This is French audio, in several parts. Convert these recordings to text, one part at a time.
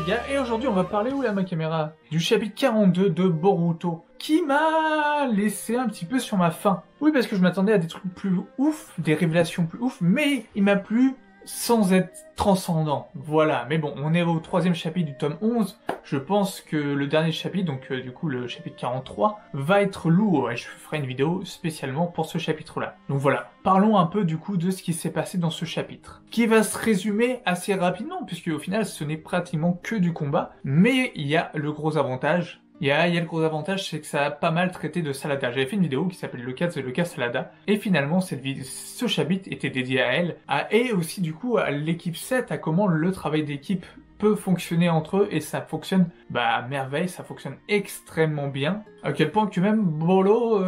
gars, et aujourd'hui on va parler, où est ma caméra? Du chapitre 42 de Boruto, qui m'a laissé un petit peu sur ma faim. Oui, parce que je m'attendais à des trucs plus ouf, des révélations plus ouf, mais il m'a plu sans être transcendant. Voilà, mais bon, on est au 3e chapitre du tome 11. Je pense que le dernier chapitre, donc du coup le chapitre 43, va être lourd, et je ferai une vidéo spécialement pour ce chapitre-là. Donc voilà, parlons un peu du coup de ce qui s'est passé dans ce chapitre, qui va se résumer assez rapidement, puisque au final ce n'est pratiquement que du combat, mais il y a le gros avantage. Il y a le gros avantage, c'est que ça a pas mal traité de Salada. J'avais fait une vidéo qui s'appelle Le cas Salada, et finalement ce chapitre était dédié à elle, et aussi du coup à l'équipe 7, à comment le travail d'équipe peut fonctionner entre eux, et ça fonctionne à merveille, ça fonctionne extrêmement bien, à quel point que même Bolo,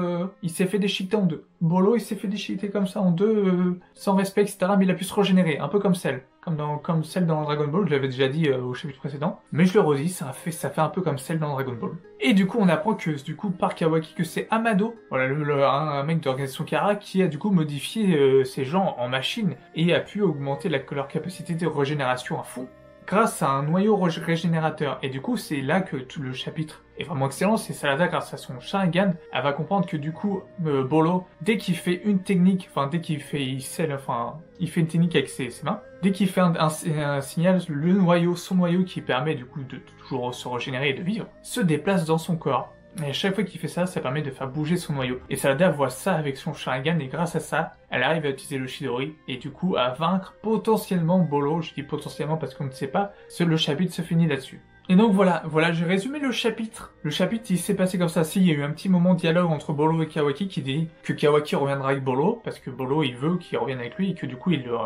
il s'est fait déchiqueter en deux. Bolo, il s'est fait déchiqueter comme ça en deux, sans respect, etc., mais il a pu se régénérer, un peu comme celle. Comme celle dans Dragon Ball, je l'avais déjà dit au chapitre précédent, mais je le redis, ça fait un peu comme celle dans Dragon Ball. Et du coup, on apprend que, du coup, par Kawaki, que c'est Amado, voilà, un mec d'organisation Kara, qui a du coup modifié ces gens en machine, et a pu augmenter leur capacité de régénération à fond, grâce à un noyau régénérateur. Et du coup, c'est là que tout le chapitre est vraiment excellent. C'est Salada, grâce à son Sharingan, elle va comprendre que du coup, Bolo, dès qu'il fait une technique, dès qu'il fait, il fait une technique avec ses mains, dès qu'il fait un signal, son noyau qui permet du coup de toujours se régénérer et de vivre, se déplace dans son corps. Et à chaque fois qu'il fait ça, ça permet de faire bouger son noyau. Et Salada voit ça avec son Sharingan, et grâce à ça, elle arrive à utiliser le Chidori, et du coup à vaincre potentiellement Bolo. Je dis potentiellement parce qu'on ne sait pas, le chapitre se finit là-dessus. Et donc voilà, j'ai résumé le chapitre. Le chapitre, il s'est passé comme ça. Si, il y a eu un petit moment de dialogue entre Bolo et Kawaki qui dit que Kawaki reviendra avec Bolo, parce que Bolo, il veut qu'il revienne avec lui, et que du coup, il le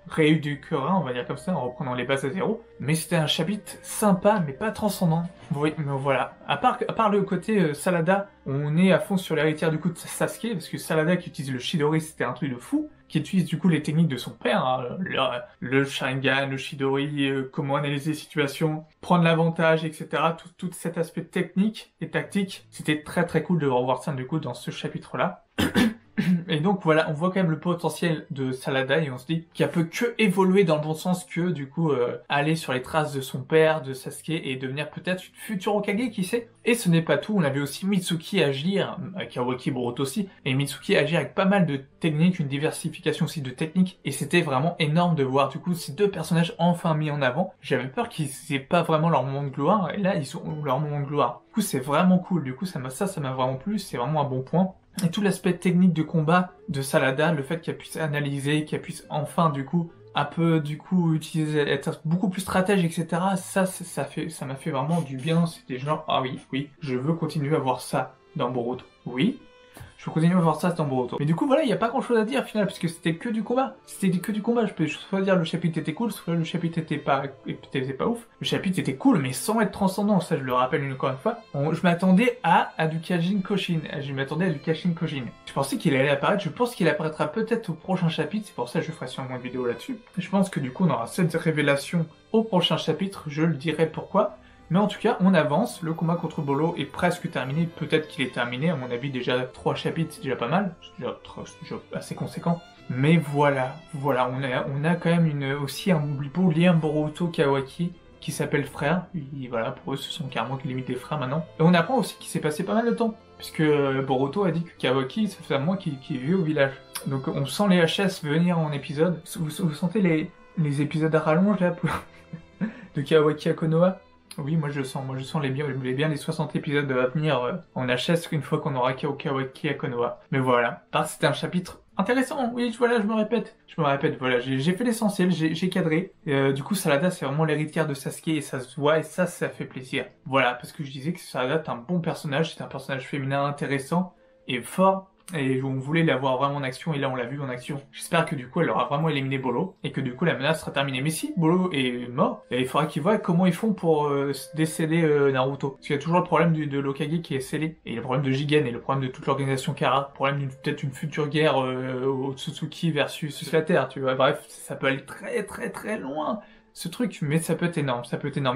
rééduquera, on va dire comme ça, en reprenant les bases à zéro. Mais c'était un chapitre sympa, mais pas transcendant. Oui, mais voilà. À part le côté Salada, on est à fond sur l'héritière du coup de Sasuke, parce que Salada qui utilise le Chidori, c'était un truc de fou, qui utilise du coup les techniques de son père, hein, le Sharingan, le Chidori, comment analyser les situations, prendre l'avantage, etc. Tout cet aspect technique et tactique, c'était très très cool de revoir ça du coup dans ce chapitre-là. Et donc voilà, on voit quand même le potentiel de Salada, et on se dit qu'il peut que évoluer dans le bon sens, que du coup aller sur les traces de son père, de Sasuke, et devenir peut-être une future Hokage, qui sait. Et ce n'est pas tout, on avait aussi Mitsuki agir, Kawaki, Boruto aussi, et Mitsuki agir avec pas mal de techniques, une diversification aussi de techniques, et c'était vraiment énorme de voir du coup ces deux personnages enfin mis en avant. J'avais peur qu'ils aient pas vraiment leur moment de gloire, et là ils ont leur moment de gloire. Du coup c'est vraiment cool, du coup ça m'a vraiment plu, c'est vraiment un bon point. Et tout l'aspect technique de combat de Salada, le fait qu'elle puisse analyser, qu'elle puisse enfin du coup un peu du coup utiliser, être beaucoup plus stratège, etc. Ça m'a fait vraiment du bien. C'était genre ah oui, je veux continuer à voir ça dans Boruto. Oui, je veux continuer à voir ça dans Boruto. Mais du coup voilà, il n'y a pas grand chose à dire au final, parce que c'était que du combat. C'était que du combat. Je peux soit dire le chapitre était cool, soit le chapitre était pas ouf. Le chapitre était cool, mais sans être transcendant. Ça, je le rappelle encore une fois. Je m'attendais à du Kajin Koshin. Je m'attendais à du Kajin Kojin. Je pensais qu'il allait apparaître. Je pense qu'il apparaîtra peut-être au prochain chapitre. C'est pour ça que je ferai sûrement une vidéo là-dessus. Je pense que du coup, on aura cette révélation au prochain chapitre. Je le dirai pourquoi. Mais en tout cas, on avance, le combat contre Bolo est presque terminé, peut-être qu'il est terminé, à mon avis déjà 3 chapitres, c'est déjà pas mal, c'est déjà assez conséquent. Mais voilà, on a quand même aussi un beau lien Boruto-Kawaki qui s'appelle frère, voilà, pour eux ce sont carrément limite des frères maintenant. Et on apprend aussi qu'il s'est passé pas mal de temps, puisque Boruto a dit que Kawaki, ça fait un mois qu'il vit au village. Donc on sent les HS venir en épisode, vous sentez les épisodes à rallonge là, de Kawaki à Konoha? Oui, moi je sens les 60 épisodes à venir en HS une fois qu'on aura Kawaki à Konoha. Mais voilà, c'était un chapitre intéressant, oui, voilà, je me répète, voilà, j'ai fait l'essentiel, j'ai cadré. Du coup, Salada, c'est vraiment l'héritière de Sasuke, et ça se voit, et ça fait plaisir. Voilà, parce que je disais que Salada est un bon personnage, c'est un personnage féminin intéressant et fort, et on voulait la voir vraiment en action, et là on l'a vu en action. J'espère que du coup elle aura vraiment éliminé Bolo, et que du coup la menace sera terminée. Mais si Bolo est mort, il faudra qu'ils voient comment ils font pour décéder Naruto. Parce qu'il y a toujours le problème de l'Hokage qui est scellé, et le problème de Jigen, et le problème de toute l'organisation Kara, le problème peut-être une future guerre Otsutsuki versus la Terre, tu vois. Bref, ça peut aller très très très loin, ce truc, mais ça peut être énorme,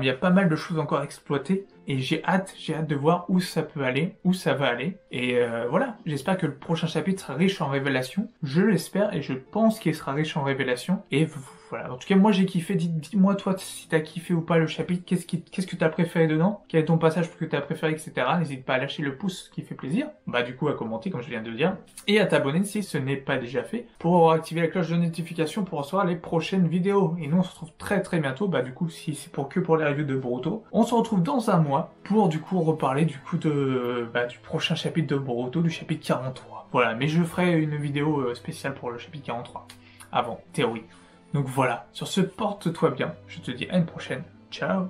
Il y a pas mal de choses encore à exploiter, et j'ai hâte de voir où ça peut aller, où ça va aller. Et voilà, j'espère que le prochain chapitre sera riche en révélations. Je l'espère et je pense qu'il sera riche en révélations. Et voilà, en tout cas moi j'ai kiffé. Dis-moi toi si t'as kiffé ou pas le chapitre, qu'est-ce que t'as préféré dedans, quel est ton passage que t'as préféré, etc. N'hésite pas à lâcher le pouce qui fait plaisir. Bah du coup à commenter comme je viens de le dire. Et à t'abonner si ce n'est pas déjà fait, pour activer la cloche de notification pour recevoir les prochaines vidéos. Et nous on se retrouve très bientôt, bah du coup si c'est pour les reviews de Boruto, on se retrouve dans un mois pour du coup reparler du coup du prochain chapitre de Boruto, du chapitre 43. Voilà, mais je ferai une vidéo spéciale pour le chapitre 43 avant, théorie. Donc voilà, sur ce, porte-toi bien, je te dis à une prochaine, ciao.